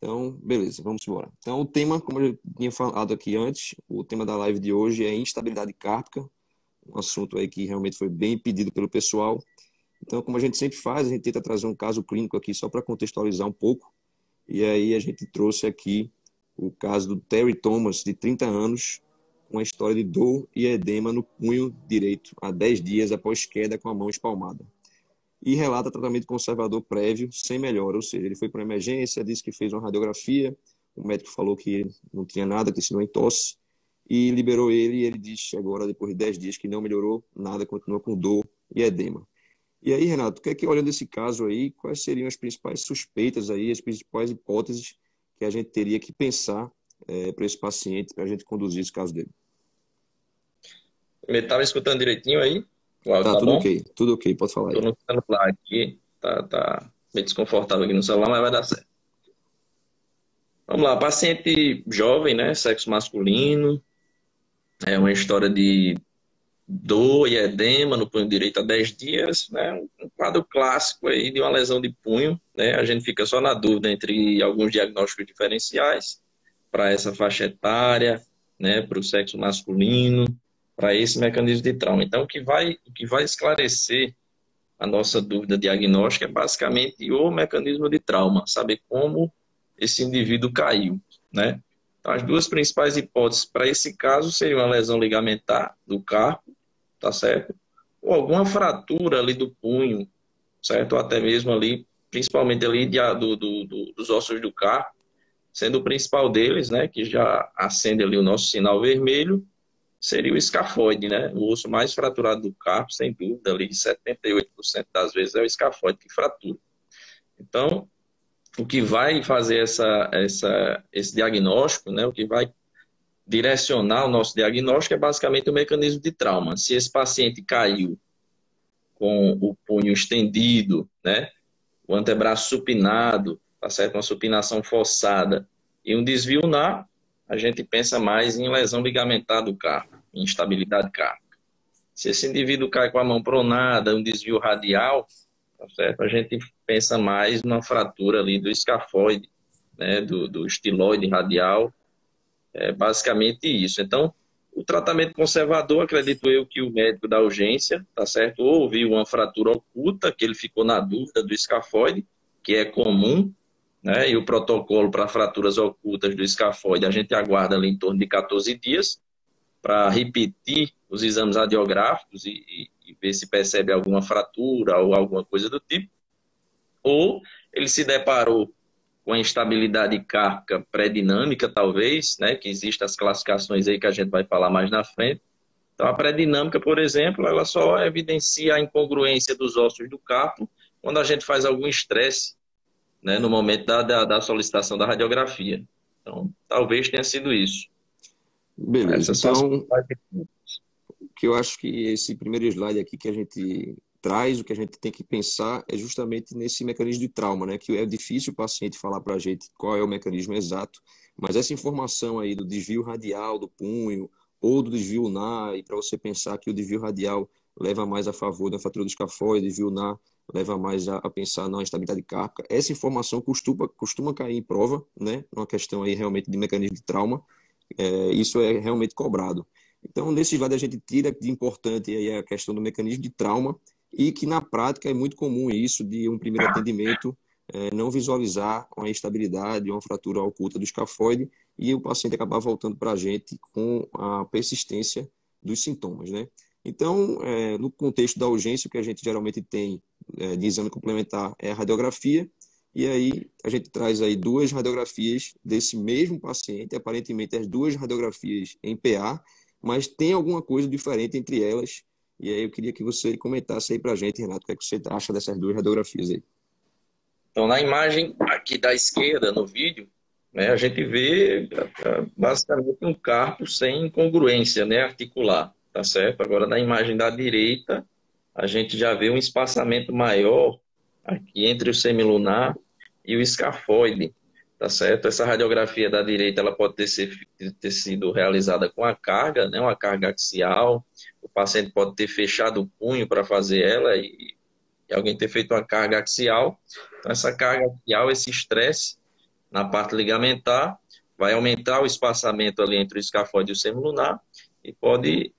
Então, beleza, vamos embora. Então, o tema, como eu tinha falado aqui antes, o tema da live de hoje é instabilidade cárpica, um assunto aí que realmente foi bem pedido pelo pessoal. Então, como a gente sempre faz, a gente tenta trazer um caso clínico aqui só para contextualizar um pouco. E aí a gente trouxe aqui o caso do Terry Thomas, de 30 anos, com a história de dor e edema no punho direito, há 10 dias após queda com a mão espalmada. E relata tratamento conservador prévio sem melhora, ou seja, ele foi para uma emergência, disse que fez uma radiografia, o médico falou que não tinha nada, que tinha tosse, e liberou ele, e ele disse agora, depois de 10 dias, que não melhorou nada, continua com dor e edema. E aí, Renato, quer que olhando esse caso aí, quais seriam as principais suspeitas aí, as principais hipóteses que a gente teria que pensar para esse paciente, para a gente conduzir esse caso dele? Ele estava escutando direitinho aí? O áudio Tá, tá bom? tudo ok, pode falar aí. Tô no celular aqui, tá meio desconfortável aqui no celular, mas vai dar certo. Vamos lá, paciente jovem, né, sexo masculino, é uma história de dor e edema no punho direito há 10 dias, né, um quadro clássico aí de uma lesão de punho, né, a gente fica só na dúvida entre alguns diagnósticos diferenciais para essa faixa etária, né, para o sexo masculino, para esse mecanismo de trauma. Então, o que vai esclarecer a nossa dúvida diagnóstica é basicamente o mecanismo de trauma, saber como esse indivíduo caiu, né? Então, as duas principais hipóteses para esse caso seriam a lesão ligamentar do carpo, tá certo? Ou alguma fratura ali do punho, certo? Ou até mesmo ali, principalmente ali dos ossos do carpo, sendo o principal deles, né, que já acende ali o nosso sinal vermelho, seria o escafoide, né? O osso mais fraturado do carpo, sem dúvida, ali 78% das vezes é o escafoide que fratura. Então, o que vai fazer esse diagnóstico, né? O que vai direcionar o nosso diagnóstico é basicamente o mecanismo de trauma. Se esse paciente caiu com o punho estendido, né? O antebraço supinado, tá certo? Uma supinação forçada e um desvio ulnar, a gente pensa mais em lesão ligamentar do carpo, em instabilidade cárpica. Se esse indivíduo cai com a mão pronada, um desvio radial, tá certo? A gente pensa mais numa fratura ali do escafoide, né? Do estiloide radial, é basicamente isso. Então, o tratamento conservador, acredito eu que o médico da urgência, tá certo? Ou viu uma fratura oculta, que ele ficou na dúvida do escafoide, que é comum, né? E o protocolo para fraturas ocultas do escafoide, a gente aguarda ali em torno de 14 dias para repetir os exames radiográficos e ver se percebe alguma fratura ou alguma coisa do tipo. Ou ele se deparou com a instabilidade cárpica pré-dinâmica, talvez, né? Que existem as classificações aí que a gente vai falar mais na frente. Então, a pré-dinâmica, por exemplo, ela só evidencia a incongruência dos ossos do carpo quando a gente faz algum estresse, né, no momento da solicitação da radiografia. Então, talvez tenha sido isso. Beleza, Essas são as então, principais. o que eu acho que esse primeiro slide aqui que a gente traz, o que a gente tem que pensar é justamente nesse mecanismo de trauma, né? Que é difícil o paciente falar para a gente qual é o mecanismo exato, mas essa informação aí do desvio radial do punho ou do desvio ulnar, e para você pensar que o desvio radial leva mais a favor da fratura do escafoide, o desvio ulnar leva mais a pensar na instabilidade cárpica, essa informação costuma cair em prova, né? Uma questão aí realmente de mecanismo de trauma, isso é realmente cobrado. Então, nesse slide a gente tira de importante aí a questão do mecanismo de trauma e que na prática é muito comum isso de um primeiro atendimento não visualizar uma instabilidade, uma fratura oculta do escafoide e o paciente acabar voltando para a gente com a persistência dos sintomas, né? Então, no contexto da urgência, o que a gente geralmente tem de exame complementar é a radiografia, e aí a gente traz aí duas radiografias desse mesmo paciente, aparentemente as duas radiografias em PA, mas tem alguma coisa diferente entre elas. E aí eu queria que você comentasse aí pra gente, Renato, o que é que você acha dessas duas radiografias aí? Então, na imagem aqui da esquerda, no vídeo, né, a gente vê basicamente um carpo sem incongruência, né, articular, tá certo? Agora, na imagem da direita, a gente já vê um espaçamento maior aqui entre o semilunar e o escafoide, tá certo? Essa radiografia da direita, ela pode ter sido realizada com a carga, né, uma carga axial. O paciente pode ter fechado o punho para fazer ela e alguém ter feito uma carga axial. Então, essa carga axial, esse estresse, na parte ligamentar, vai aumentar o espaçamento ali entre o escafoide e o semilunar e pode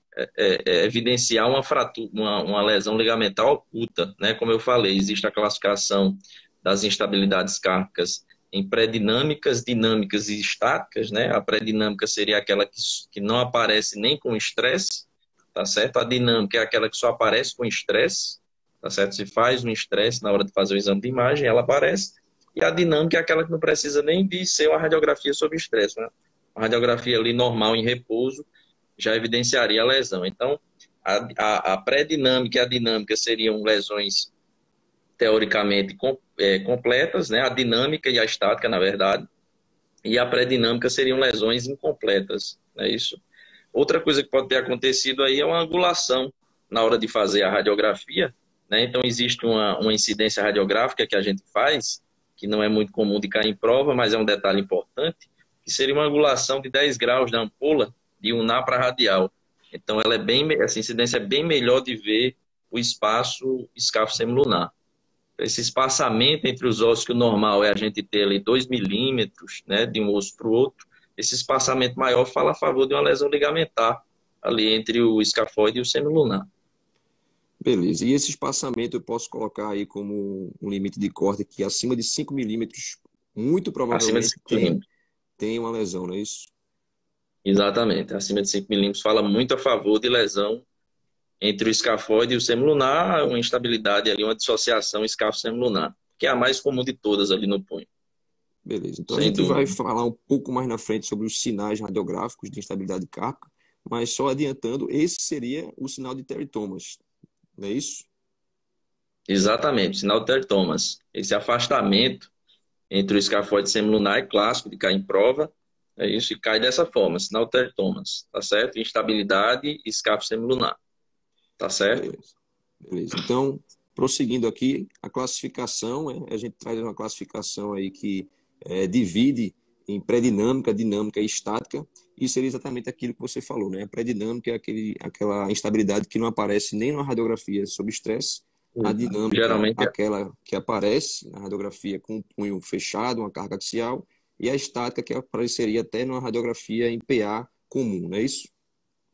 evidenciar uma fratura, uma lesão ligamentar oculta, né? Como eu falei, existe a classificação das instabilidades cárpicas em pré-dinâmicas, dinâmicas e estáticas, né? A pré-dinâmica seria aquela que não aparece nem com estresse, tá certo? A dinâmica é aquela que só aparece com estresse, tá certo? Se faz um estresse na hora de fazer o exame de imagem, ela aparece. E a dinâmica é aquela que não precisa nem de ser uma radiografia sob estresse, né? Uma radiografia ali normal em repouso já evidenciaria a lesão. Então, a pré-dinâmica e a dinâmica seriam lesões teoricamente completas, né? A dinâmica e a estática, na verdade, e a pré-dinâmica seriam lesões incompletas, é isso. Outra coisa que pode ter acontecido aí é uma angulação na hora de fazer a radiografia, né? Então, existe uma incidência radiográfica que a gente faz, que não é muito comum de cair em prova, mas é um detalhe importante, que seria uma angulação de 10 graus da ampola de ulnar para radial. Então, essa incidência é bem melhor de ver o espaço escafo semilunar. Esse espaçamento entre os ossos, que o normal é a gente ter ali 2 milímetros, né, de um osso para o outro, esse espaçamento maior fala a favor de uma lesão ligamentar ali entre o escafoide e o semilunar. Beleza. E esse espaçamento eu posso colocar aí como um limite de corte que acima de 5 milímetros, muito Acima de provavelmente 5 milímetros. tem uma lesão, não é isso? Exatamente. Acima de 5 milímetros fala muito a favor de lesão entre o escafoide e o semilunar, uma instabilidade ali, uma dissociação escafo-semilunar, que é a mais comum de todas ali no punho. Beleza. Então a Sem gente vai dúvida. falar um pouco mais na frente sobre os sinais radiográficos de instabilidade cárpica, mas só adiantando, esse seria o sinal de Terry Thomas, não é isso? Exatamente. Sinal de Terry Thomas. Esse afastamento entre o escafoide semilunar é clássico de cair em prova, é isso, e cai dessa forma, sinal Terry Thomas, tá certo? Instabilidade, escafo semilunar, tá certo? Beleza. Beleza. Então, prosseguindo aqui, a classificação, a gente traz uma classificação aí que divide em pré-dinâmica, dinâmica e estática, e seria exatamente aquilo que você falou, né? A pré-dinâmica é aquela instabilidade que não aparece nem na radiografia sob estresse, a dinâmica, Geralmente, aquela que aparece na radiografia com o punho fechado, uma carga axial, e a estática que apareceria até numa radiografia em PA comum, não é isso?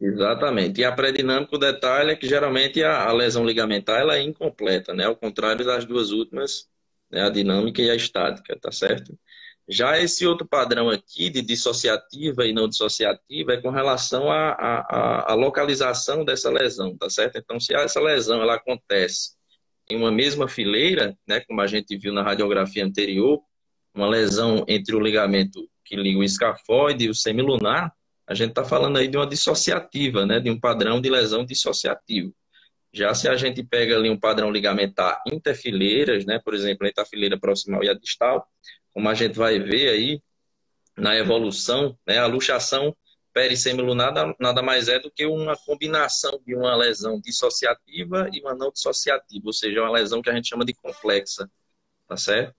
exatamente. E a pré-dinâmica, o detalhe é que geralmente a lesão ligamentar ela é incompleta, né? Ao contrário das duas últimas, né? A dinâmica e a estática, tá certo? Já esse outro padrão aqui de dissociativa e não dissociativa é com relação à localização dessa lesão, tá certo? Então, se essa lesão ela acontece em uma mesma fileira, né, como a gente viu na radiografia anterior, uma lesão entre o ligamento que liga o escafoide e o semilunar, a gente está falando aí de uma dissociativa, né, de um padrão de lesão dissociativo. Já se a gente pega ali um padrão ligamentar interfileiras, né, por exemplo, entre a fileira proximal e a distal, como a gente vai ver aí na evolução, né, a luxação perissemilunar nada mais é do que uma combinação de uma lesão dissociativa e uma não dissociativa, ou seja, uma lesão que a gente chama de complexa, tá certo?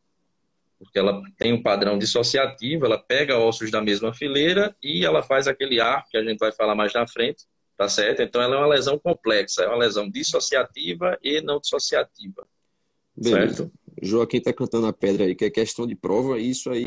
Porque ela tem um padrão dissociativo, ela pega ossos da mesma fileira e ela faz aquele arco que a gente vai falar mais na frente, tá certo? Então ela é uma lesão complexa, é uma lesão dissociativa e não dissociativa, Beleza. certo? Joaquim está cantando a pedra aí, que é questão de prova, e isso aí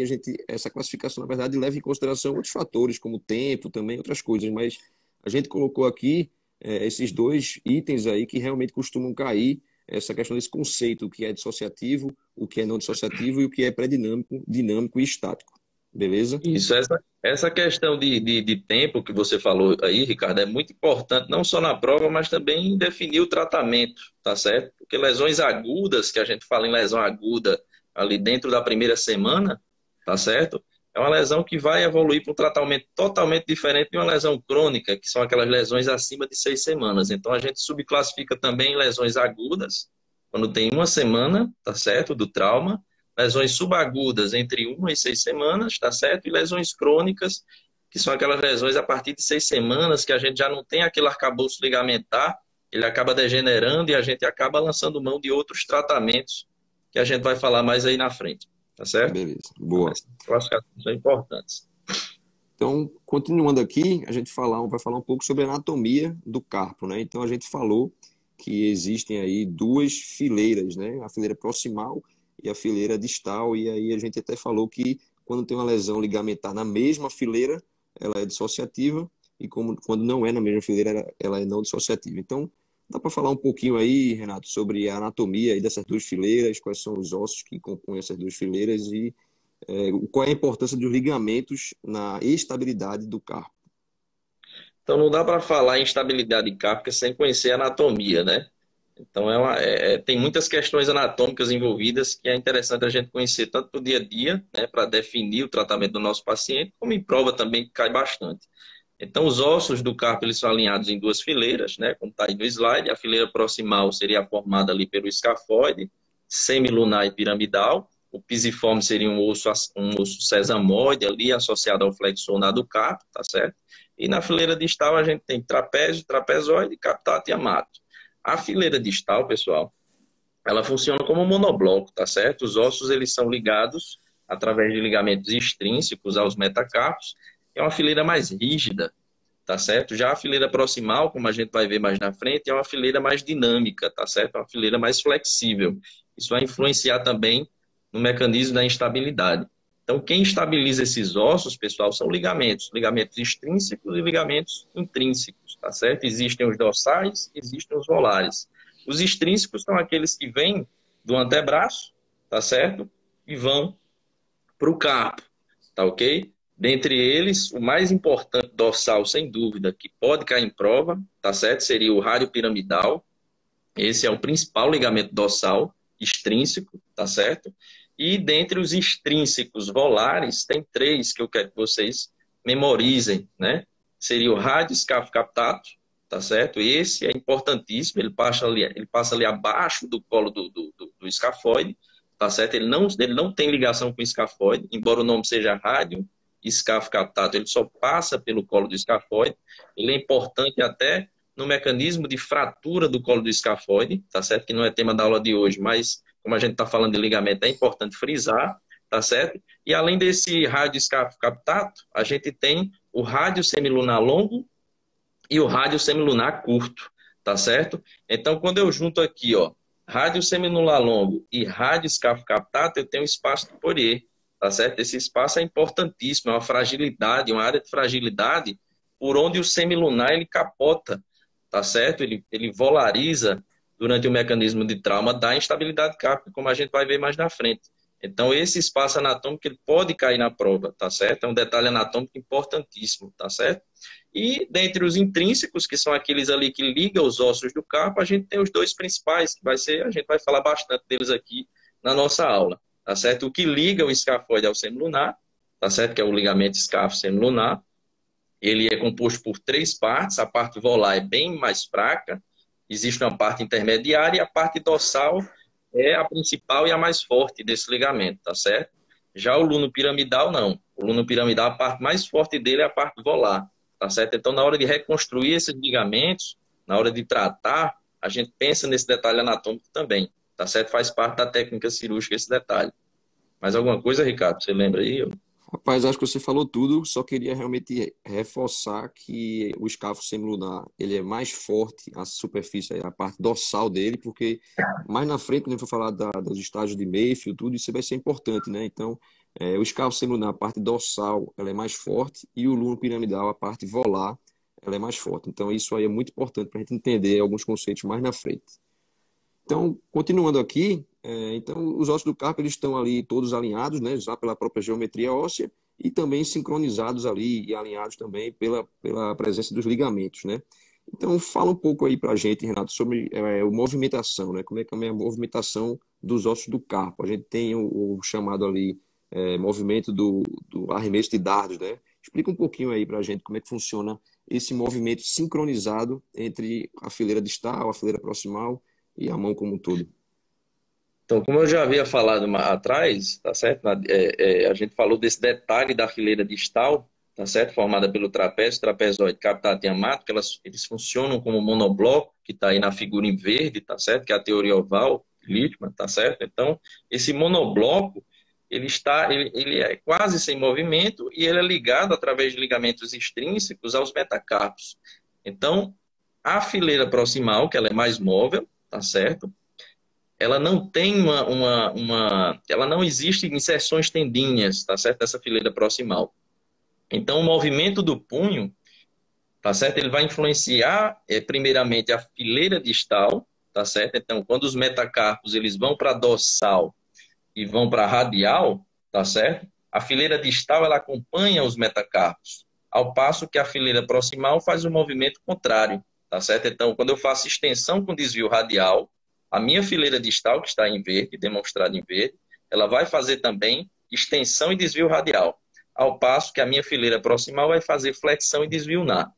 essa classificação, na verdade, leva em consideração outros fatores, como tempo, também outras coisas, mas a gente colocou aqui esses dois itens aí que realmente costumam cair, essa questão desse conceito, o que é dissociativo, o que é não dissociativo e o que é pré-dinâmico, dinâmico e estático. Beleza? Isso, essa questão de tempo que você falou aí, Ricardo, é muito importante, não só na prova, mas também em definir o tratamento, tá certo? Porque lesões agudas, que a gente fala em lesão aguda ali dentro da primeira semana, tá certo? É uma lesão que vai evoluir para um tratamento totalmente diferente de uma lesão crônica, que são aquelas lesões acima de 6 semanas. Então a gente subclassifica também lesões agudas, quando tem uma semana, tá certo, do trauma, lesões subagudas entre 1 e 6 semanas, tá certo? E lesões crônicas, que são aquelas lesões a partir de 6 semanas, que a gente já não tem aquele arcabouço ligamentar, ele acaba degenerando e a gente acaba lançando mão de outros tratamentos, que a gente vai falar mais aí na frente, tá certo? Beleza. Boa. Essas classificações são importantes. Então, continuando aqui, a gente vai falar um pouco sobre a anatomia do carpo, né? Então, a gente falou que existem aí duas fileiras, né? A fileira proximal e a fileira distal, e aí a gente até falou que quando tem uma lesão ligamentar na mesma fileira, ela é dissociativa, e quando não é na mesma fileira, ela é não dissociativa. Então, dá para falar um pouquinho aí, Renato, sobre a anatomia aí dessas duas fileiras, quais são os ossos que compõem essas duas fileiras e qual é a importância dos ligamentos na estabilidade do carpo. Então não dá para falar em estabilidade cárpica sem conhecer a anatomia, né? Então tem muitas questões anatômicas envolvidas que é interessante a gente conhecer tanto no dia a dia, né, para definir o tratamento do nosso paciente, como em prova também que cai bastante. Então os ossos do carpo eles são alinhados em duas fileiras, né, como está aí no slide. A fileira proximal seria formada ali pelo escafoide, semilunar e piramidal. O pisiforme seria um osso sesamoide ali associado ao flexor do carpo, tá certo? E na fileira distal a gente tem trapézio, trapezoide, captato e amato. A fileira distal, pessoal, ela funciona como um monobloco, tá certo? Os ossos eles são ligados através de ligamentos extrínsecos aos metacarpos. É uma fileira mais rígida, tá certo? Já a fileira proximal, como a gente vai ver mais na frente, é uma fileira mais dinâmica, tá certo? É uma fileira mais flexível. Isso vai influenciar também no mecanismo da instabilidade. Então, quem estabiliza esses ossos, pessoal, são ligamentos extrínsecos e ligamentos intrínsecos, tá certo? Existem os dorsais, existem os molares. Os extrínsecos são aqueles que vêm do antebraço, tá certo? E vão para o carpo, tá ok? Dentre eles, o mais importante dorsal, sem dúvida, que pode cair em prova, tá certo? Seria o rádio piramidal. Esse é o principal ligamento dorsal extrínseco, tá certo? E dentre os extrínsecos volares, tem três que eu quero que vocês memorizem, né? Seria o rádio escáfo captato, tá certo? Esse é importantíssimo, ele passa ali abaixo do colo do escafoide, tá certo? Ele não tem ligação com o escafoide, embora o nome seja rádio escáfo captato, ele só passa pelo colo do escafoide. Ele é importante até no mecanismo de fratura do colo do escafoide, tá certo? Que não é tema da aula de hoje, mas como a gente está falando de ligamento, é importante frisar, tá certo? E além desse rádio escáfo captato, a gente tem o rádio semilunar longo e o rádio semilunar curto, tá certo? Então, quando eu junto aqui, ó, rádio semilunar longo e rádio escáfo captato, eu tenho espaço de Fourier, tá certo? Esse espaço é importantíssimo, é uma fragilidade, uma área de fragilidade por onde o semilunar ele capota, tá certo? Ele volariza durante o mecanismo de trauma da instabilidade cárpica, como a gente vai ver mais na frente. Então, esse espaço anatômico ele pode cair na prova, tá certo? É um detalhe anatômico importantíssimo, tá certo? E dentre os intrínsecos, que são aqueles ali que ligam os ossos do carpo, a gente tem os dois principais, que a gente vai falar bastante deles aqui na nossa aula, tá certo? O que liga o escafoide ao semilunar, tá certo? Que é o ligamento escáfo semilunar. Ele é composto por três partes. A parte volar é bem mais fraca, existe uma parte intermediária e a parte dorsal é a principal e a mais forte desse ligamento, tá certo? Já o luno piramidal, não. O luno piramidal, a parte mais forte dele é a parte volar, tá certo? Então, na hora de reconstruir esses ligamentos, na hora de tratar, a gente pensa nesse detalhe anatômico também, tá certo? Faz parte da técnica cirúrgica esse detalhe. Mais alguma coisa, Ricardo? Você lembra aí? Rapaz, acho que você falou tudo, só queria realmente reforçar que o escáfo semilunar, ele é mais forte, a superfície, a parte dorsal dele, porque mais na frente, quando a gente for falar dos estágios de Mayfield, tudo isso vai ser importante, né? Então, o escáfo semilunar, a parte dorsal, ela é mais forte, e o luno piramidal, a parte volar, ela é mais forte. Então, isso aí é muito importante para a gente entender alguns conceitos mais na frente. Então, continuando aqui, então os ossos do carpo eles estão ali todos alinhados, né, já pela própria geometria óssea e também sincronizados ali e alinhados também pela presença dos ligamentos, né? Então, fala um pouco aí para a gente, Renato, sobre a movimentação, né? Como é que é a movimentação dos ossos do carpo? A gente tem o chamado ali movimento do arremesso de dardos, né? Explica um pouquinho aí para a gente como é que funciona esse movimento sincronizado entre a fileira distal, a fileira proximal e a mão como um todo. Então, como eu já havia falado atrás, tá certo? A gente falou desse detalhe da fileira distal, tá certo? Formada pelo trapézio, trapezoide, captato e amato, que eles funcionam como monobloco, que está aí na figura em verde, tá certo? Que é a teoria oval, Littmann, tá certo? Então, esse monobloco, ele é quase sem movimento e ele é ligado através de ligamentos extrínsecos aos metacarpos. Então, a fileira proximal, que ela é mais móvel, tá certo? ela não tem ela não existe inserções tendinhas, tá certo? Dessa fileira proximal. Então, o movimento do punho, tá certo? Ele vai influenciar, primeiramente, a fileira distal, tá certo? Então, quando os metacarpos eles vão para dorsal e vão para radial, tá certo? A fileira distal ela acompanha os metacarpos, ao passo que a fileira proximal faz o movimento contrário, tá certo? Então, quando eu faço extensão com desvio radial, a minha fileira distal, que está em verde, demonstrada em verde, ela vai fazer também extensão e desvio radial, ao passo que a minha fileira proximal vai fazer flexão e desvio ulnar.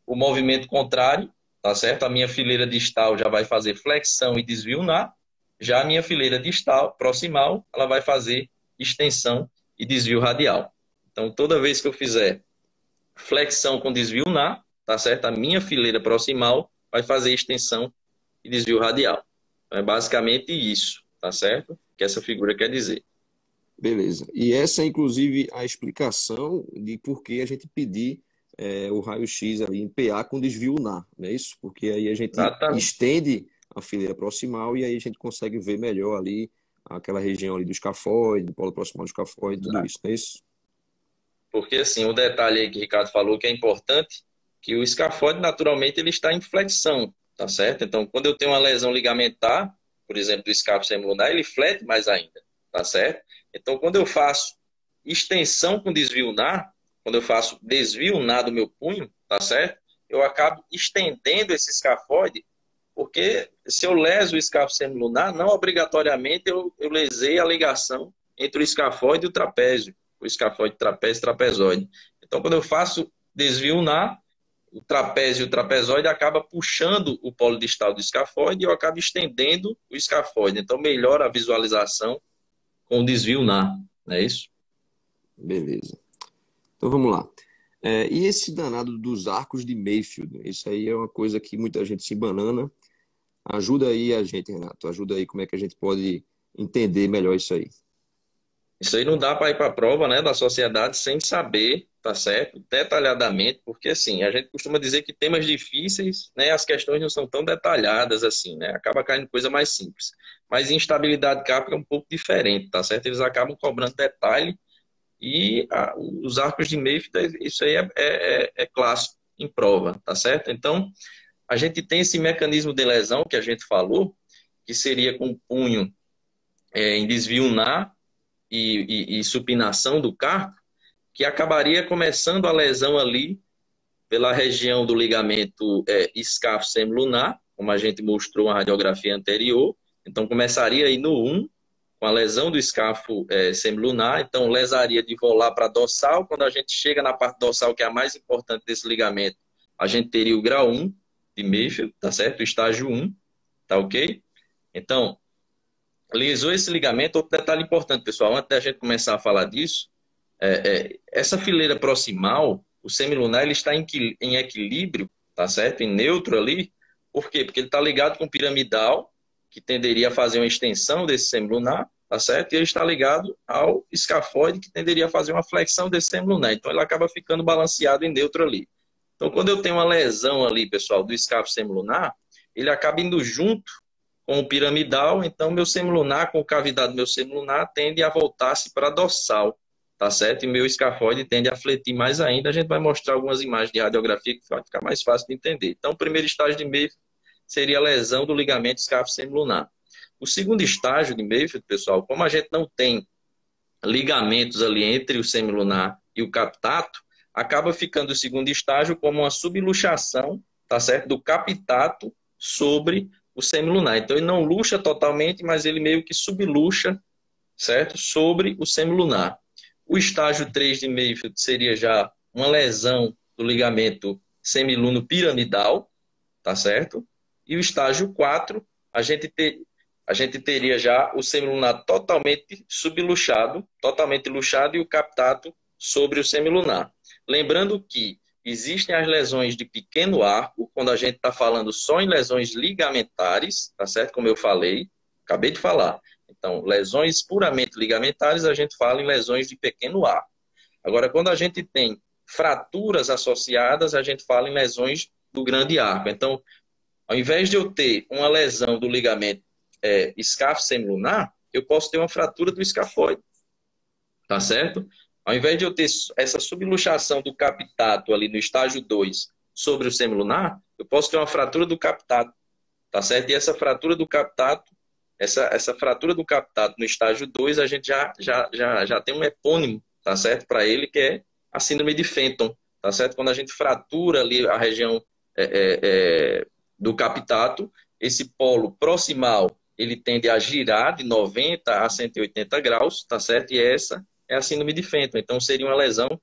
O movimento contrário, tá certo? A minha fileira distal já vai fazer flexão e desvio ulnar, já a minha fileira distal, proximal, ela vai fazer extensão e desvio radial. Então, toda vez que eu fizer flexão com desvio ulnar, tá certo? A minha fileira proximal vai fazer extensão e desvio radial. Então, é basicamente isso, tá certo? Que essa figura quer dizer. Beleza. E essa é, inclusive, a explicação de por que a gente pedir o raio-x ali em PA com desvio ulnar, não é isso? Porque aí a gente Exatamente. estende a fileira proximal e aí a gente consegue ver melhor ali aquela região ali do escafoide, do polo proximal do escafoide, tudo isso, não é isso? Porque, assim, o detalhe aí que o Ricardo falou que é importante, que o escafoide, naturalmente, ele está em flexão, tá certo? Então, quando eu tenho uma lesão ligamentar, por exemplo, do escápulo semilunar, ele flete mais ainda, tá certo? Então, quando eu faço extensão com desvio ulnar, quando eu faço desvio ulnar do meu punho, tá certo? Eu acabo estendendo esse escafoide, porque se eu leso o escápulo semilunar, não obrigatoriamente eu lesei a ligação entre o escafoide e o trapézio, o escafoide trapézio e trapezoide. Então, quando eu faço desvio ulnar, o trapézio e o trapezoide acaba puxando o polo distal do escafoide e eu acabo estendendo o escafoide. Então, melhora a visualização com o desvio ulnar, não é isso? Beleza. Então vamos lá. E esse danado dos arcos de Mayfield? Isso aí é uma coisa que muita gente se banana. Ajuda aí a gente, Renato. Ajuda aí como é que a gente pode entender melhor isso aí. Isso aí não dá para ir para a prova, né, da sociedade sem saber, tá certo? Detalhadamente, porque assim, a gente costuma dizer que temas difíceis, né, as questões não são tão detalhadas assim, né? Acaba caindo coisa mais simples. Mas instabilidade cárpica é um pouco diferente, tá certo? Eles acabam cobrando detalhe e os arcos de Mayfield, isso aí é clássico em prova, tá certo? Então, a gente tem esse mecanismo de lesão que a gente falou, que seria com o punho em desvio ulnar e supinação do carpo, que acabaria começando a lesão ali pela região do ligamento escáfo semilunar, como a gente mostrou na radiografia anterior. Então, começaria aí no 1, com a lesão do escáfo semilunar. Então, lesaria de volar para dorsal. Quando a gente chega na parte dorsal, que é a mais importante desse ligamento, a gente teria o grau 1 de Mayfield, tá certo? O estágio 1, tá ok? Então, lesou esse ligamento. Outro detalhe importante, pessoal, antes da gente começar a falar disso, essa fileira proximal, o semilunar, ele está em equilíbrio, tá certo? Em neutro ali. Por quê? Porque ele está ligado com o piramidal, que tenderia a fazer uma extensão desse semilunar, tá certo? E ele está ligado ao escafoide, que tenderia a fazer uma flexão desse semilunar. Então, ele acaba ficando balanceado em neutro ali. Então, quando eu tenho uma lesão ali, pessoal, do escáfo semilunar, ele acaba indo junto com o piramidal. Então, meu semilunar, com a cavidade do meu semilunar, tende a voltar-se para dorsal, tá certo? E meu escafoide tende a fletir mais ainda. A gente vai mostrar algumas imagens de radiografia que vai ficar mais fácil de entender. Então, o primeiro estágio de Mayfield seria a lesão do ligamento escáfo semilunar. O segundo estágio de Mayfield, pessoal, como a gente não tem ligamentos ali entre o semilunar e o captato, acaba ficando o segundo estágio como uma subluxação, tá certo? Do captato sobre o semilunar. Então, ele não luxa totalmente, mas ele meio que subluxa, certo? Sobre o semilunar. O estágio 3 de Mayfield seria já uma lesão do ligamento semiluno piramidal, tá certo? E o estágio 4, a gente teria já o semilunar totalmente subluxado, totalmente luxado e o captato sobre o semilunar. Lembrando que existem as lesões de pequeno arco, quando a gente está falando só em lesões ligamentares, tá certo? Como eu falei, acabei de falar. Então, lesões puramente ligamentares, a gente fala em lesões de pequeno arco. Agora, quando a gente tem fraturas associadas, a gente fala em lesões do grande arco. Então, ao invés de eu ter uma lesão do ligamento escafo semilunar, eu posso ter uma fratura do escafoide, tá certo? Ao invés de eu ter essa subluxação do captato ali no estágio 2 sobre o semilunar, eu posso ter uma fratura do captato, tá certo? E essa fratura do captato, essa fratura do captato no estágio 2 a gente já tem um epônimo, tá certo? Para ele, que é a síndrome de Fenton, tá certo? Quando a gente fratura ali a região do captato, esse polo proximal, ele tende a girar de 90 a 180 graus, tá certo? E essa é a síndrome de Fenton. Então, seria uma lesão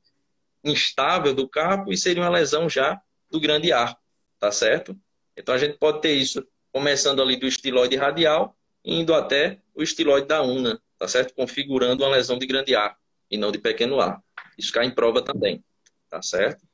instável do carpo e seria uma lesão já do grande arco, tá certo? Então, a gente pode ter isso começando ali do estiloide radial e indo até o estiloide da una, tá certo? Configurando uma lesão de grande arco e não de pequeno arco. Isso cai em prova também, tá certo?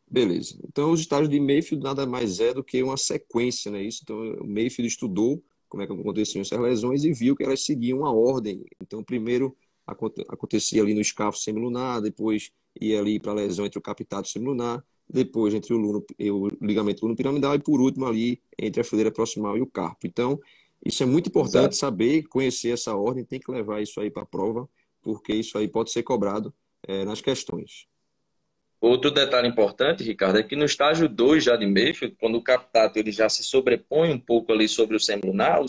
Beleza. Então, os estágios de Mayfield nada mais é do que uma sequência, né? Isso. Então, o Mayfield estudou como é que aconteciam essas lesões e viu que elas seguiam uma ordem. Então, primeiro acontecia ali no escafo semilunar, depois ia ali para a lesão entre o captato semilunar, depois entre o ligamento lunopiramidal e, por último, ali entre a fileira proximal e o carpo. Então, isso é muito importante Exato. saber, conhecer essa ordem, tem que levar isso aí para a prova, porque isso aí pode ser cobrado nas questões. Outro detalhe importante, Ricardo, é que no estágio 2 já de Mayfield, quando o captato ele já se sobrepõe um pouco ali sobre o semilunar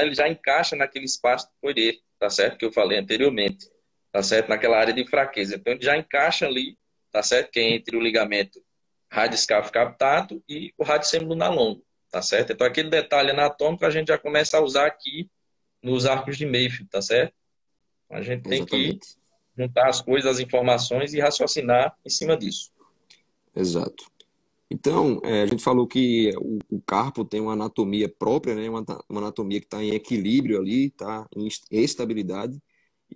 ele já encaixa naquele espaço do poireiro, tá certo? Que eu falei anteriormente, tá certo? Naquela área de fraqueza. Então ele já encaixa ali, tá certo? Que é entre o ligamento radioscafo captato e o rádio semilunar longo, tá certo? Então aquele detalhe anatômico a gente já começa a usar aqui nos arcos de Mayfield, tá certo? A gente tem que Exatamente. juntar as coisas, as informações e raciocinar em cima disso. Exato. Então, a gente falou que o carpo tem uma anatomia própria, né? Uma anatomia que está em equilíbrio ali, está em estabilidade.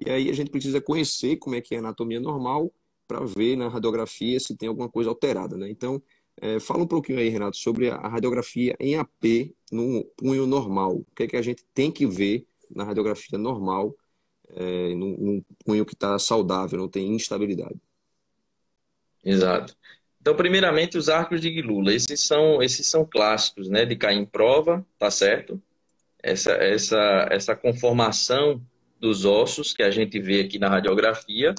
E aí a gente precisa conhecer como é que é a anatomia normal para ver na radiografia se tem alguma coisa alterada, né? Então, fala um pouquinho aí, Renato, sobre a radiografia em AP no punho normal. O que é que a gente tem que ver na radiografia normal, num punho que está saudável, não tem instabilidade. Exato. Então, primeiramente, os arcos de Guilula. Esses são clássicos, né? De cair em prova, tá certo? Essa conformação dos ossos que a gente vê aqui na radiografia,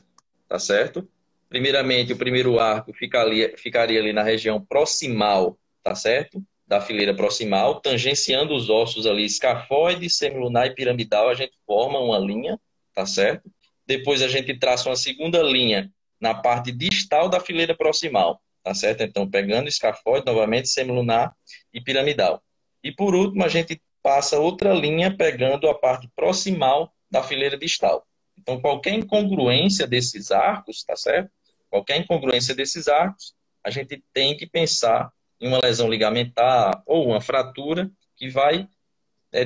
tá certo? Primeiramente, o primeiro arco ficaria ali na região proximal, tá certo? Da fileira proximal, tangenciando os ossos ali, escafoide, semilunar e piramidal, a gente forma uma linha, tá certo? Depois a gente traça uma segunda linha na parte distal da fileira proximal, tá certo? Então, pegando escafoide, novamente, semilunar e piramidal. E por último, a gente passa outra linha pegando a parte proximal da fileira distal. Então, qualquer incongruência desses arcos, tá certo? Qualquer incongruência desses arcos, a gente tem que pensar em uma lesão ligamentar ou uma fratura que vai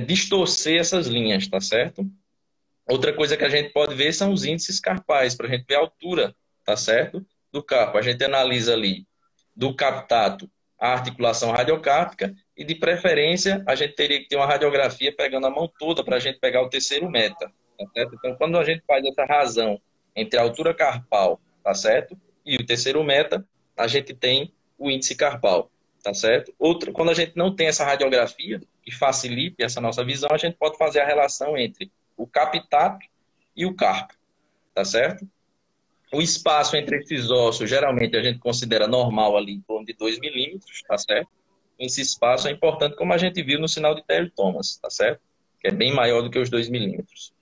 distorcer essas linhas, tá certo? Outra coisa que a gente pode ver são os índices carpais, para a gente ver a altura, tá certo? Do carpo. A gente analisa ali do captato a articulação radiocárpica e, de preferência, a gente teria que ter uma radiografia pegando a mão toda para a gente pegar o terceiro meta, tá certo? Então, quando a gente faz essa razão entre a altura carpal, tá certo? E o terceiro meta, a gente tem o índice carpal, tá certo? Outro, quando a gente não tem essa radiografia que facilite essa nossa visão, a gente pode fazer a relação entre o captato e o carpo, tá certo? O espaço entre esses ossos, geralmente a gente considera normal ali em torno de 2 milímetros, tá certo? Esse espaço é importante, como a gente viu no sinal de Terry Thomas, tá certo? Que é bem maior do que os 2 milímetros.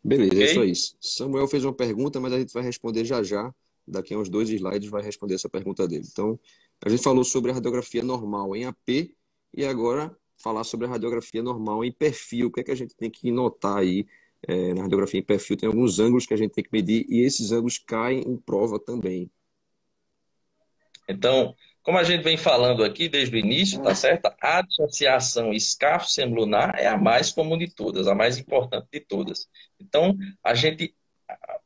Beleza, é isso Ok? aí. Samuel fez uma pergunta, mas a gente vai responder já já. Daqui a uns 2 slides vai responder essa pergunta dele. Então, a gente falou sobre a radiografia normal em AP e agora falar sobre a radiografia normal em perfil. O que é que a gente tem que notar aí na radiografia em perfil? Tem alguns ângulos que a gente tem que medir e esses ângulos caem em prova também. Então, como a gente vem falando aqui desde o início, tá certo? A dissociação escafo-semilunar é a mais comum de todas, a mais importante de todas. Então,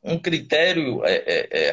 um critério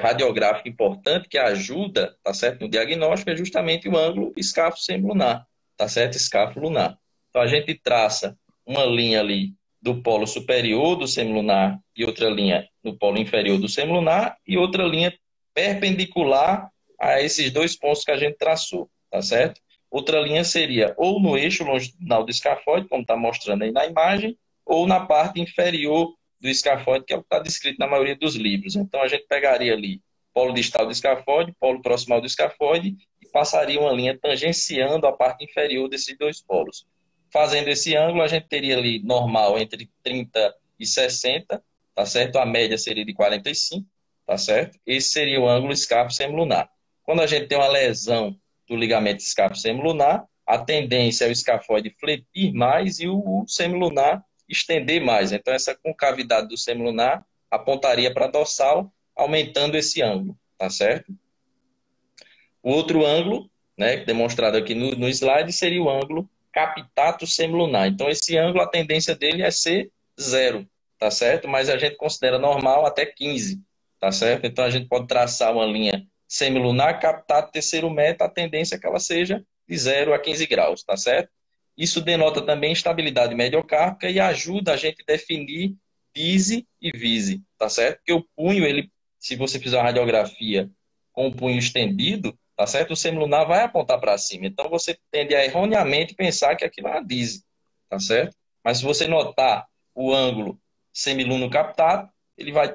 radiográfico importante que ajuda, tá certo, no diagnóstico é justamente o ângulo escafo-semilunar, tá certo? Escafo-lunar. Então, a gente traça uma linha ali do polo superior do semilunar e outra linha no polo inferior do semilunar e outra linha perpendicular a esses dois pontos que a gente traçou, tá certo? outra linha seria ou no eixo longitudinal do escafoide, como está mostrando aí na imagem, ou na parte inferior do escafoide, que é o que está descrito na maioria dos livros. Então, a gente pegaria ali polo distal do escafoide, polo proximal do escafoide, e passaria uma linha tangenciando a parte inferior desses dois polos. Fazendo esse ângulo, a gente teria ali normal entre 30 e 60, tá certo? A média seria de 45, tá certo? Esse seria o ângulo escápulo-semilunar. Quando a gente tem uma lesão do ligamento escápulo-semilunar, a tendência é o escafoide fletir mais e o semilunar estender mais. Então, essa concavidade do semilunar apontaria para a dorsal, aumentando esse ângulo, tá certo? O outro ângulo, né, demonstrado aqui no slide, seria o ângulo captato semilunar. Então, esse ângulo, a tendência dele é ser 0, tá certo? Mas a gente considera normal até 15, tá certo? Então, a gente pode traçar uma linha semilunar, captato, terceiro metro, a tendência é que ela seja de 0 a 15 graus, tá certo? Isso denota também estabilidade mediocárpica e ajuda a gente a definir dise e vise, tá certo? Porque o punho, ele, se você fizer uma radiografia com o punho estendido, tá certo? O semilunar vai apontar para cima. Então, você tende a erroneamente pensar que aquilo é uma dise, tá certo? Mas se você notar o ângulo semiluno captado, ele vai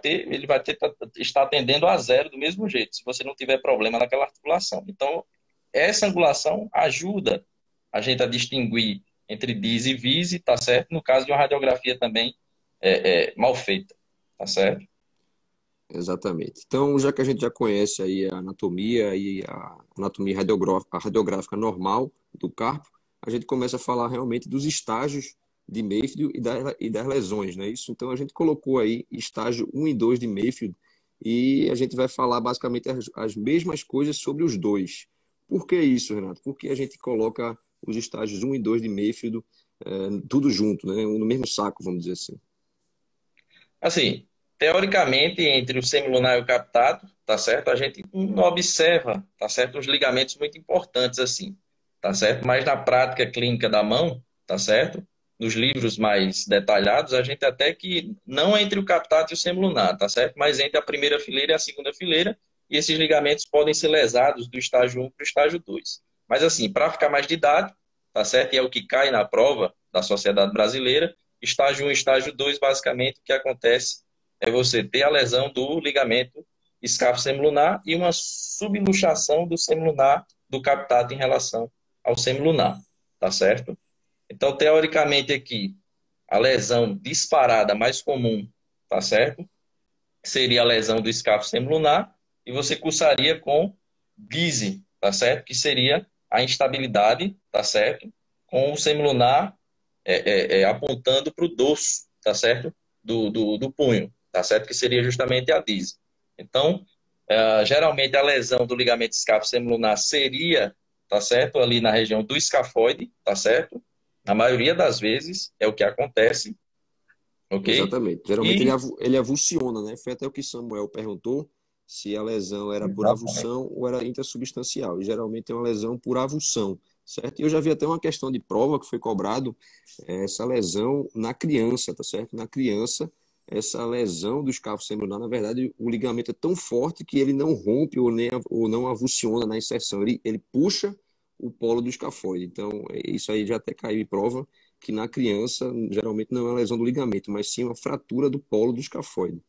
estar tendendo a 0 do mesmo jeito, se você não tiver problema naquela articulação. Então, essa angulação ajuda a gente a distinguir entre dise e vise, tá certo? No caso de uma radiografia também mal feita, tá certo? Exatamente. Então, já que a gente já conhece aí a anatomia e a anatomia radiográfica normal do carpo, a gente começa a falar realmente dos estágios de Mayfield e das lesões, né? Isso, então, a gente colocou aí estágio 1 e 2 de Mayfield e a gente vai falar basicamente as mesmas coisas sobre os dois. Por que isso, Renato? Porque a gente coloca os estágios 1 e 2 de Mayfield tudo junto, né? No mesmo saco, vamos dizer assim. Assim, teoricamente, entre o semilunar e o captado, tá certo? A gente não observa, tá certo? Os ligamentos muito importantes assim, tá certo? Mas na prática clínica da mão, tá certo? Nos livros mais detalhados, a gente até que não entre o captado e o semilunar, tá certo? Mas entre a primeira fileira e a segunda fileira, e esses ligamentos podem ser lesados do estágio 1 para o estágio 2. Mas assim, para ficar mais didático, tá certo? E é o que cai na prova da Sociedade Brasileira, estágio 1 e estágio 2, basicamente, o que acontece é você ter a lesão do ligamento escápulo-semilunar e uma subluxação do semilunar do captado em relação ao semilunar, tá certo? Então, teoricamente aqui, a lesão disparada mais comum, tá certo? Seria a lesão do escápulo semilunar e você cursaria com bise, tá certo? Que seria a instabilidade, tá certo? Com o semilunar apontando para o dorso, tá certo? Do punho, tá certo? Que seria justamente a dise. Então, geralmente a lesão do ligamento escápulo semilunar seria, tá certo? Ali na região do escafoide, tá certo? Na maioria das vezes é o que acontece, ok? Exatamente. Geralmente E ele avulsiona, né? Foi até o que Samuel perguntou se a lesão era por exatamente. avulsão ou era intrasubstancial. E geralmente é uma lesão por avulsão, certo? E eu já vi até uma questão de prova que foi cobrado essa lesão na criança, tá certo? Na criança, essa lesão do escápulo semilunar, na verdade, o ligamento é tão forte que ele não rompe ou não avulsiona na inserção. Ele puxa o polo do escafoide. Então, isso aí já até caiu em prova que na criança geralmente não é uma lesão do ligamento, mas sim uma fratura do polo do escafoide.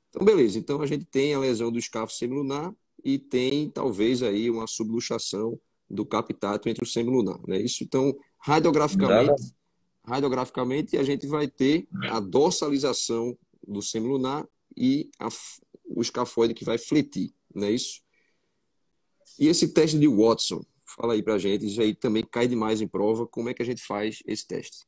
Então, beleza. Então, a gente tem a lesão do escápulo semilunar e tem, talvez, aí uma subluxação do captato entre o semilunar, né? Isso, então, Exatamente. radiograficamente, a gente vai ter a dorsalização do semilunar e o escafoide que vai fletir, não é isso? E esse teste de Watson, fala aí pra gente, isso aí também cai demais em prova, como é que a gente faz esse teste?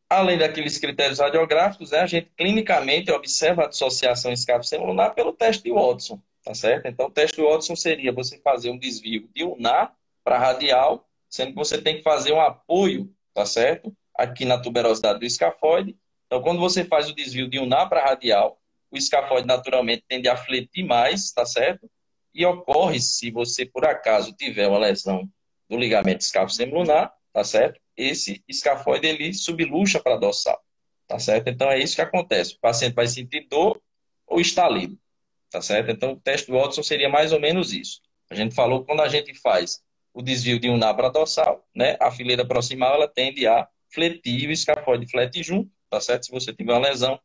Além daqueles critérios radiográficos, né, a gente clinicamente observa a dissociação escápulo-semilunar pelo teste de Watson, tá certo? Então, o teste de Watson seria você fazer um desvio de ulnar para radial, sendo que você tem que fazer um apoio, tá certo? Aqui na tuberosidade do escafoide. Então, quando você faz o desvio de ulnar para radial, o escafoide naturalmente tende a fletir mais, tá certo? E ocorre, se você por acaso tiver uma lesão do ligamento escápulo-semilunar, tá certo? Esse escafoide ele subluxa para dorsal, tá certo? Então é isso que acontece. O paciente vai sentir dor ou estalido, tá certo? Então o teste do Watson seria mais ou menos isso. A gente falou que quando a gente faz o desvio de ulnar para dorsal, né? A fileira proximal ela tende a fletir, o escafoide flete junto, tá certo? Se você tiver uma lesão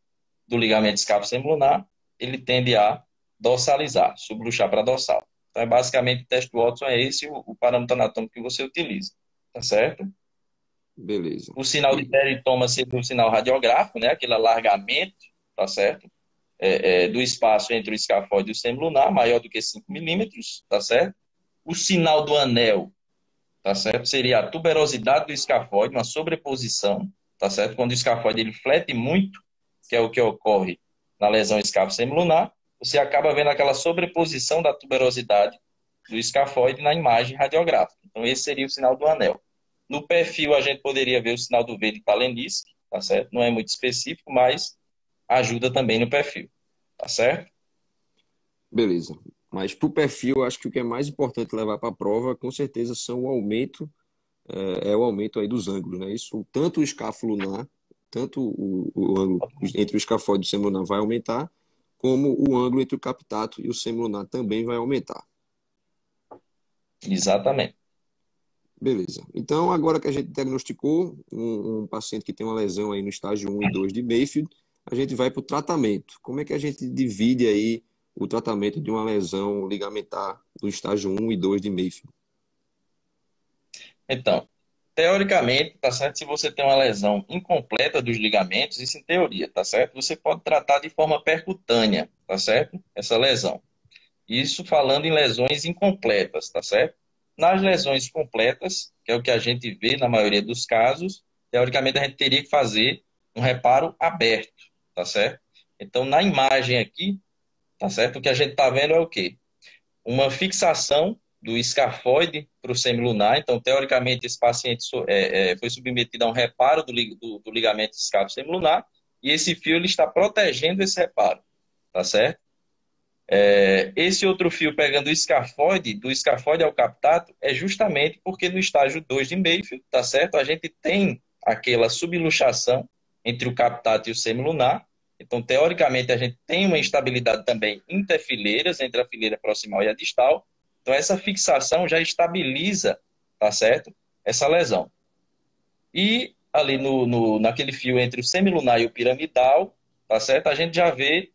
do ligamento escápulo-semilunar, ele tende a dorsalizar, subluxar para dorsal. Então, basicamente, o teste do Watson é esse o parâmetro anatômico que você utiliza, tá certo? Beleza. O sinal de peritoma seria o sinal radiográfico, né? Aquele alargamento, tá certo? Do espaço entre o escafoide e o semilunar, maior do que 5 milímetros, tá certo? O sinal do anel, tá certo? Seria a tuberosidade do escafoide, uma sobreposição, tá certo? Quando o escafoide ele flete muito, que é o que ocorre na lesão escápulo-semilunar, você acaba vendo aquela sobreposição da tuberosidade do escafoide na imagem radiográfica. Então, esse seria o sinal do anel. No perfil, a gente poderia ver o sinal do V de Paleniski, tá certo? Não é muito específico, mas ajuda também no perfil, tá certo? Beleza. Mas para o perfil, acho que o que é mais importante levar para a prova, com certeza, são o aumento, o aumento aí dos ângulos, né? Isso, tanto o escápulo lunar, tanto o ângulo entre o escafoide e o semilunar vai aumentar, como o ângulo entre o captato e o semilunar também vai aumentar. Exatamente. Beleza. Então, agora que a gente diagnosticou um paciente que tem uma lesão aí no estágio 1 e 2 de Mayfield, a gente vai para o tratamento. Como é que a gente divide aí o tratamento de uma lesão ligamentar no estágio 1 e 2 de Mayfield? Então, teoricamente, tá certo? Se você tem uma lesão incompleta dos ligamentos, isso em teoria, tá certo? Você pode tratar de forma percutânea, tá certo? Essa lesão. Isso falando em lesões incompletas, tá certo? Nas lesões completas, que é o que a gente vê na maioria dos casos, teoricamente a gente teria que fazer um reparo aberto, tá certo? Então, na imagem aqui, tá certo? O que a gente está vendo é o quê? Uma fixação do escafoide para o semilunar. Então, teoricamente, esse paciente foi submetido a um reparo do ligamento escápulo semilunar e esse fio ele está protegendo esse reparo, tá certo? Esse outro fio pegando o escafoide, do escafoide ao captato, é justamente porque no estágio 2 de Mayfield, tá certo? A gente tem aquela subluxação entre o captato e o semilunar. Então, teoricamente, a gente tem uma instabilidade também interfileiras, entre a fileira proximal e a distal. Então, essa fixação já estabiliza, tá certo? Essa lesão. E ali naquele fio entre o semilunar e o piramidal, tá certo? A gente já vê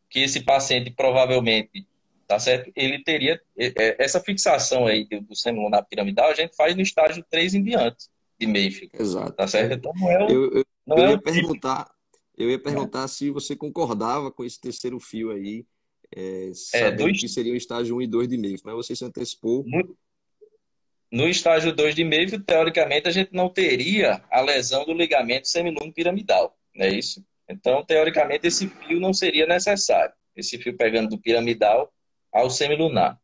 que esse paciente provavelmente, tá certo? Ele teria essa fixação aí do semilunar piramidal, a gente faz no estágio 3 em diante de Mayfield, Exato. tá certo? Então não é o, Eu, eu, não eu é ia o tipo, perguntar, eu ia perguntar se você concordava com esse terceiro fio aí, é, do, sabendo que seria o estágio 1 e 2 de Mayfield, mas você se antecipou. no, no estágio 2 de Mayfield, teoricamente, a gente não teria a lesão do ligamento semiluno piramidal, não é isso? Então, teoricamente, esse fio não seria necessário, esse fio pegando do piramidal ao semilunar,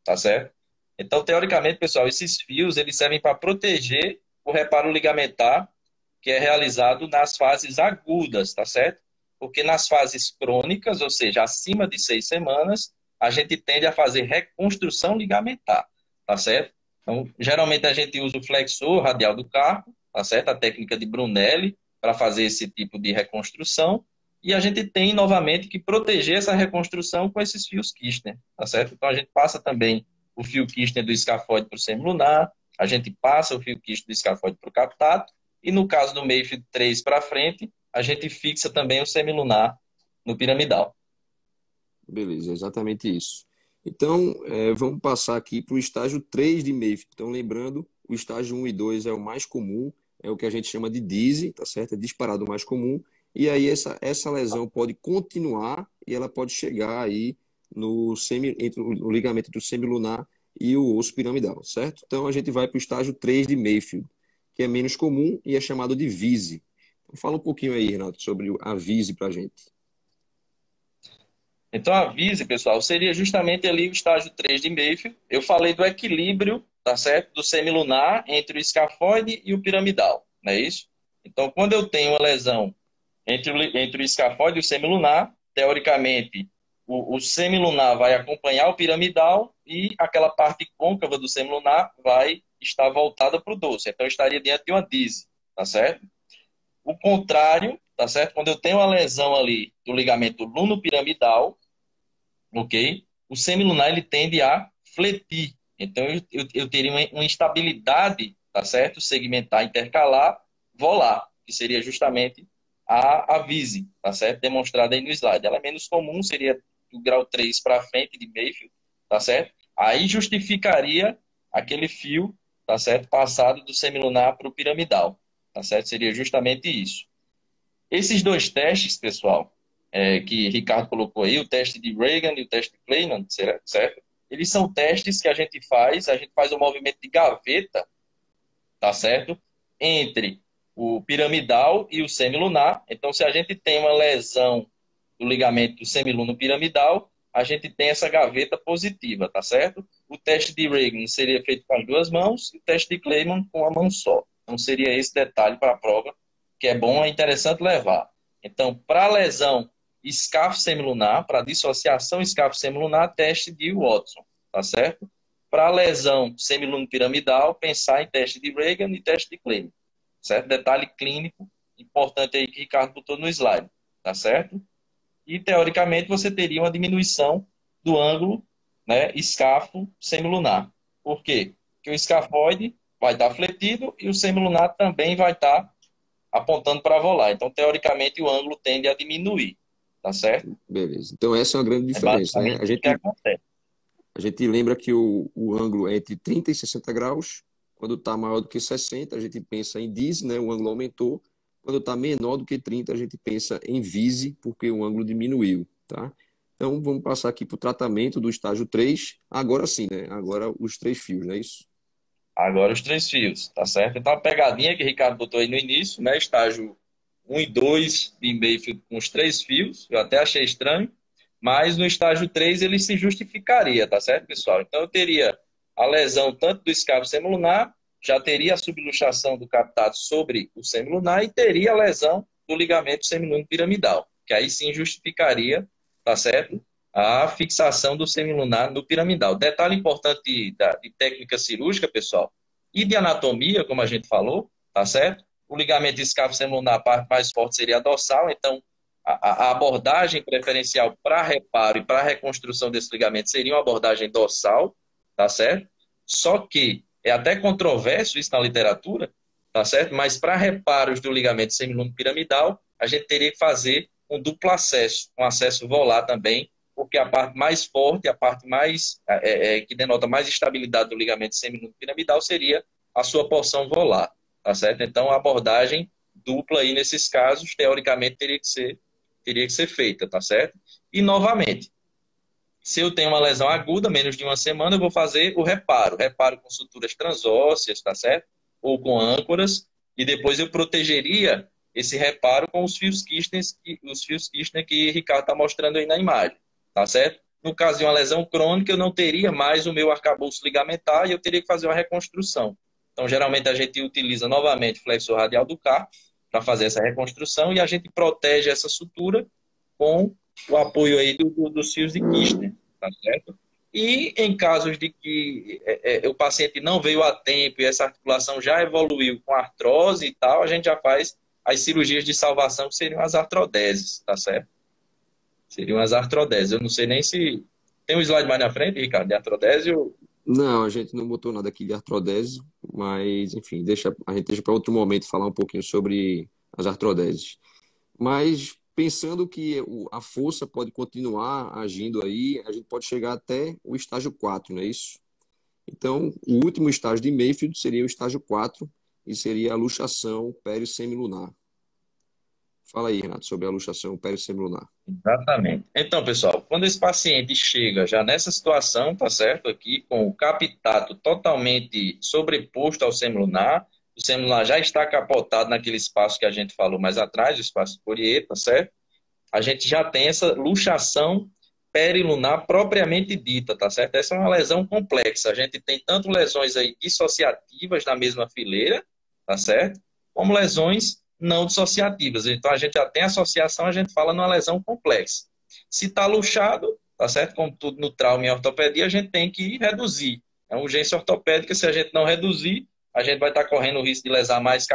tá certo? Então, teoricamente, pessoal, esses fios eles servem para proteger o reparo ligamentar que é realizado nas fases agudas, tá certo? Porque nas fases crônicas, ou seja, acima de 6 semanas, a gente tende a fazer reconstrução ligamentar, tá certo? Então, geralmente a gente usa o flexor radial do carpo, tá certo? A técnica de Brunelli para fazer esse tipo de reconstrução. E a gente tem, novamente, que proteger essa reconstrução com esses fios Kirchner, tá certo? Então, a gente passa também o fio Kirchner do escafoide para o semilunar, a gente passa o fio Kirchner do escafoide para o captato, e no caso do Mayfield 3 para frente, a gente fixa também o semilunar no piramidal. Beleza, exatamente isso. Então, vamos passar aqui para o estágio 3 de Mayfield. Então, lembrando, o estágio 1 e 2 é o mais comum, é o que a gente chama de DISE, tá certo? É disparado mais comum. E aí essa lesão pode continuar e ela pode chegar aí entre o ligamento do semilunar e o osso piramidal, certo? Então, a gente vai para o estágio 3 de Mayfield, que é menos comum e é chamado de VISE. Então, fala um pouquinho aí, Renato, sobre a VISE para a gente. Então, a VISE, pessoal, seria justamente ali o estágio 3 de Mayfield. Eu falei do equilíbrio, tá certo? Do semilunar entre o escafoide e o piramidal, não é isso? Então, quando eu tenho uma lesão entre o escafoide e o semilunar, teoricamente, o semilunar vai acompanhar o piramidal e aquela parte côncava do semilunar vai estar voltada para o dorso. Então, eu estaria diante de uma DISE, tá certo? O contrário, tá certo? Quando eu tenho uma lesão ali do ligamento lunopiramidal, ok? O semilunar ele tende a fletir, Então, eu teria uma instabilidade, tá certo? Segmentar, intercalar, volar, que seria justamente a VISE, tá certo? Demonstrada aí no slide. Ela é menos comum, seria do grau 3 para frente de Mayfield, tá certo? Aí justificaria aquele fio, tá certo? Passado do semilunar para o piramidal, tá certo? Seria justamente isso. Esses dois testes, pessoal, que Ricardo colocou aí, o teste de Reagan e o teste de Kleeman, certo? Eles são testes que a gente faz um movimento de gaveta, tá certo? Entre o piramidal e o semilunar. Então, se a gente tem uma lesão do ligamento semiluno piramidal, a gente tem essa gaveta positiva, tá certo? O teste de Reagan seria feito com as duas mãos e o teste de Kleeman com a mão só. Então, seria esse detalhe para a prova, que é bom, é interessante levar. Então, para lesão escáfo semilunar, para dissociação escáfo semilunar, teste de Watson, tá certo? Para lesão semiluno piramidal, pensar em teste de Reagan e teste de Kleeman, certo? Detalhe clínico importante aí que o Ricardo botou no slide, tá certo? E, teoricamente, você teria uma diminuição do ângulo, né, escáfo semilunar. Por quê? Porque o escafoide vai estar fletido e o semilunar também vai estar apontando para volar. Então, teoricamente, o ângulo tende a diminuir, tá certo? Beleza. Então, essa é uma grande É diferença, né? basicamente o que acontece. A gente lembra que o ângulo é entre 30 e 60 graus. Quando está maior do que 60, a gente pensa em DIS, né? O ângulo aumentou. Quando está menor do que 30, a gente pensa em VISE, porque o ângulo diminuiu, tá? Então, vamos passar aqui para o tratamento do estágio 3. Agora sim, né? Agora os três fios, não é isso? Agora os três fios, tá certo? Então, a pegadinha que o Ricardo botou aí no início, né? Estágio um e 2 de Mayfield com os três fios, eu até achei estranho, mas no estágio 3 ele se justificaria, tá certo, pessoal? Então, eu teria a lesão tanto do escápulo semilunar, já teria a subluxação do captado sobre o semilunar e teria a lesão do ligamento semiluno piramidal, que aí sim justificaria, tá certo? A fixação do semilunar no piramidal. Detalhe importante de técnica cirúrgica, pessoal, e de anatomia, como a gente falou, tá certo? O ligamento escápulo semilunar, a parte mais forte seria a dorsal, então a abordagem preferencial para reparo e para reconstrução desse ligamento seria uma abordagem dorsal, tá certo? Só que é até controverso isso na literatura, tá certo? Mas para reparos do ligamento semiluno piramidal, a gente teria que fazer um duplo acesso, um acesso volar também, porque a parte mais forte, a parte mais que denota mais estabilidade do ligamento semiluno piramidal seria a sua porção volar, tá certo? Então, a abordagem dupla aí nesses casos, teoricamente, teria que ser feita, tá certo? E, novamente, se eu tenho uma lesão aguda, menos de uma semana, eu vou fazer o reparo com suturas transósseas, tá certo? Ou com âncoras, e depois eu protegeria esse reparo com os fios Kirchner que o Ricardo está mostrando aí na imagem, tá certo? No caso de uma lesão crônica, eu não teria mais o meu arcabouço ligamentar e eu teria que fazer uma reconstrução. Então, geralmente, a gente utiliza novamente o flexor radial do carpo para fazer essa reconstrução e a gente protege essa sutura com o apoio aí dos fios de Kirchner, tá certo? E em casos de que o paciente não veio a tempo e essa articulação já evoluiu com artrose e tal, a gente já faz as cirurgias de salvação, que seriam as artrodeses, tá certo? Seriam as artrodeses. Eu não sei nem se... Tem um slide mais na frente, Ricardo, de artrodese ou... Não, a gente não botou nada aqui de artrodese, mas, enfim, a gente deixa para outro momento falar um pouquinho sobre as artrodeses. Mas pensando que a força pode continuar agindo aí, a gente pode chegar até o estágio 4, não é isso? Então, o último estágio de Mayfield seria o estágio 4 e seria a luxação perissemilunar. Fala aí, Renato, sobre a luxação perissemilunar. Exatamente. Então, pessoal, quando esse paciente chega já nessa situação, tá certo? Aqui, com o capitato totalmente sobreposto ao semilunar, o semilunar já está capotado naquele espaço que a gente falou mais atrás, o espaço Fourier, tá certo? A gente já tem essa luxação perilunar propriamente dita, tá certo? Essa é uma lesão complexa. A gente tem tanto lesões aí dissociativas na mesma fileira, tá certo? Como lesões não dissociativas. Então, a gente já tem associação, a gente fala numa lesão complexa. Se está luxado, tá certo? Como tudo no trauma e ortopedia, a gente tem que reduzir. É uma urgência ortopédica, se a gente não reduzir, a gente vai estar correndo o risco de lesar mais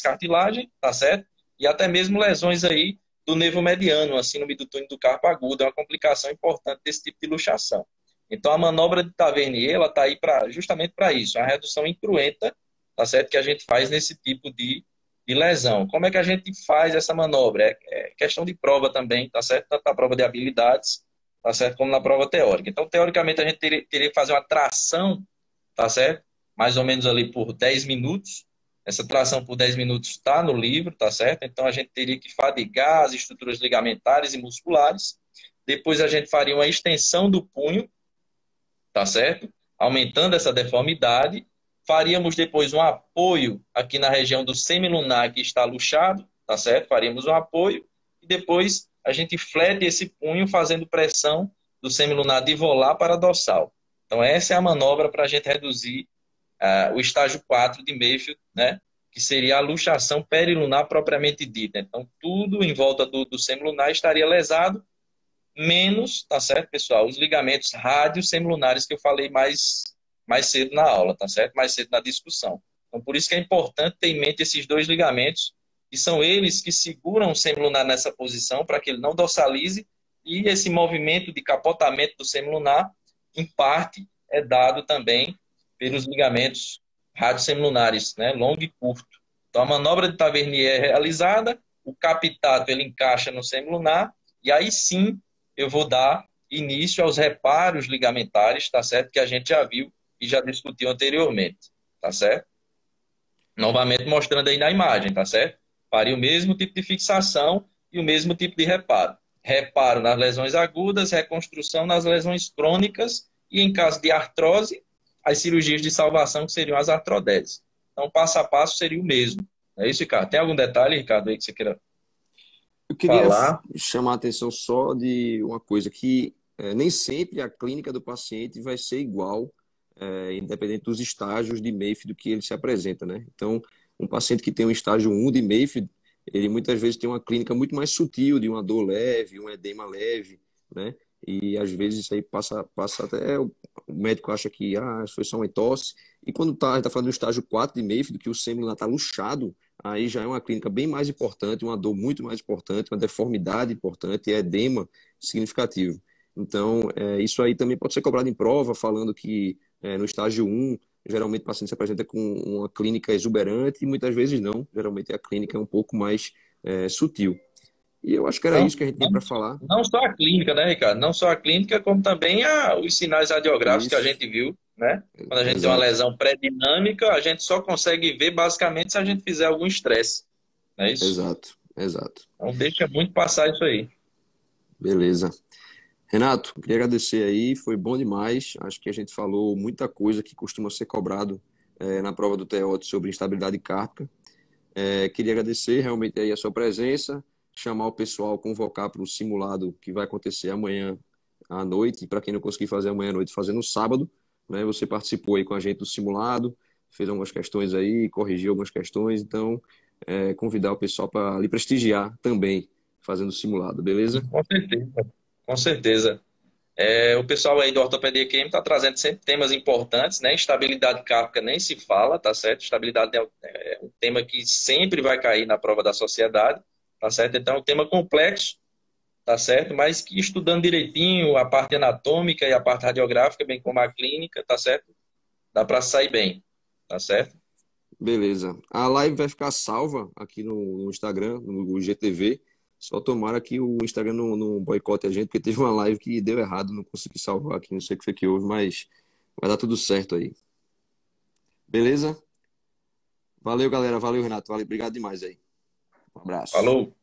cartilagem, tá certo? E até mesmo lesões aí do nervo mediano, a síndrome do túnel do carpo agudo, é uma complicação importante desse tipo de luxação. Então, a manobra de Tavernier, ela está aí justamente para isso, a redução incruenta, tá certo? Que a gente faz nesse tipo de lesão. Como é que a gente faz essa manobra? É questão de prova também, tá certo? Tanto na prova de habilidades, tá certo? Como na prova teórica. Então, teoricamente, a gente teria que fazer uma tração, tá certo? Mais ou menos ali por 10 minutos. Essa tração por 10 minutos está no livro, tá certo? Então, a gente teria que fadigar as estruturas ligamentares e musculares. Depois, a gente faria uma extensão do punho, tá certo? Aumentando essa deformidade. Faríamos depois um apoio aqui na região do semilunar que está luxado, tá certo? Faríamos um apoio e depois a gente flete esse punho fazendo pressão do semilunar divolar para dorsal. Então essa é a manobra para a gente reduzir o estágio 4 de Mayfield, né? Que seria a luxação perilunar propriamente dita. Então tudo em volta do semilunar estaria lesado, menos, tá certo, pessoal? Os ligamentos rádios semilunares que eu falei mais cedo na aula, tá certo? Mais cedo na discussão. Então, por isso que é importante ter em mente esses dois ligamentos, que são eles que seguram o semilunar nessa posição para que ele não dorsalize, e esse movimento de capotamento do semilunar, em parte, é dado também pelos ligamentos radiosemilunares, né? Longo e curto. Então, a manobra de Tavernier é realizada, o capitato ele encaixa no semilunar, e aí sim eu vou dar início aos reparos ligamentares, tá certo? Que a gente já viu e já discutiu anteriormente, tá certo? Novamente mostrando aí na imagem, tá certo? Faria o mesmo tipo de fixação e o mesmo tipo de reparo. Reparo nas lesões agudas, reconstrução nas lesões crônicas e, em caso de artrose, as cirurgias de salvação, que seriam as artrodeses. Então, passo a passo seria o mesmo. É isso, Ricardo? Tem algum detalhe, Ricardo, aí que você queira Eu queria falar? chamar a atenção só de uma coisa, que nem sempre a clínica do paciente vai ser igual, independente dos estágios de Mayfield que ele se apresenta, né? Então, um paciente que tem um estágio 1 de Mayfield, ele muitas vezes tem uma clínica muito mais sutil, de uma dor leve, um edema leve, né? E às vezes isso aí passa até, o médico acha que foi só uma tosse, e quando a gente tá falando do estágio 4 de Mayfield, que o sêmino está luxado, aí já é uma clínica bem mais importante, uma dor muito mais importante, uma deformidade importante e edema significativo. Então, isso aí também pode ser cobrado em prova, falando que no estágio 1, geralmente o paciente se apresenta com uma clínica exuberante e muitas vezes não. Geralmente a clínica é um pouco mais sutil. E eu acho que era Não, isso que a gente tinha não, para falar. não só a clínica, né, Ricardo? Não só a clínica, como também os sinais radiográficos que a Isso, gente viu, né? Quando a gente tem uma exato, lesão pré-dinâmica, a gente só consegue ver basicamente se a gente fizer algum estresse, não é isso? exato, exato. Então deixa muito passar isso aí. Beleza. Renato, queria agradecer aí, foi bom demais. Acho que a gente falou muita coisa que costuma ser cobrado na prova do TEOT sobre instabilidade cárdiaca. Queria agradecer realmente aí a sua presença, chamar o pessoal, convocar para o simulado que vai acontecer amanhã à noite. E para quem não conseguir fazer amanhã à noite, fazer no sábado, né? Você participou aí com a gente do simulado, fez algumas questões aí, corrigiu algumas questões. Então, convidar o pessoal para lhe prestigiar também, fazendo o simulado, beleza? Com certeza. Com certeza. O pessoal aí do Ortopedia QM está trazendo sempre temas importantes, né? Estabilidade cárdiaca nem se fala, tá certo? Estabilidade é um tema que sempre vai cair na prova da sociedade, tá certo? Então é um tema complexo, tá certo? Mas que estudando direitinho a parte anatômica e a parte radiográfica, bem como a clínica, tá certo? Dá para sair bem, tá certo? Beleza. A live vai ficar salva aqui no Instagram, no GTV. Só tomara que o Instagram não boicote a gente, porque teve uma live que deu errado, não consegui salvar aqui, não sei o que foi que houve, mas vai dar tudo certo aí. Beleza? Valeu, galera. Valeu, Renato. Valeu, obrigado demais aí. Um abraço. Falou!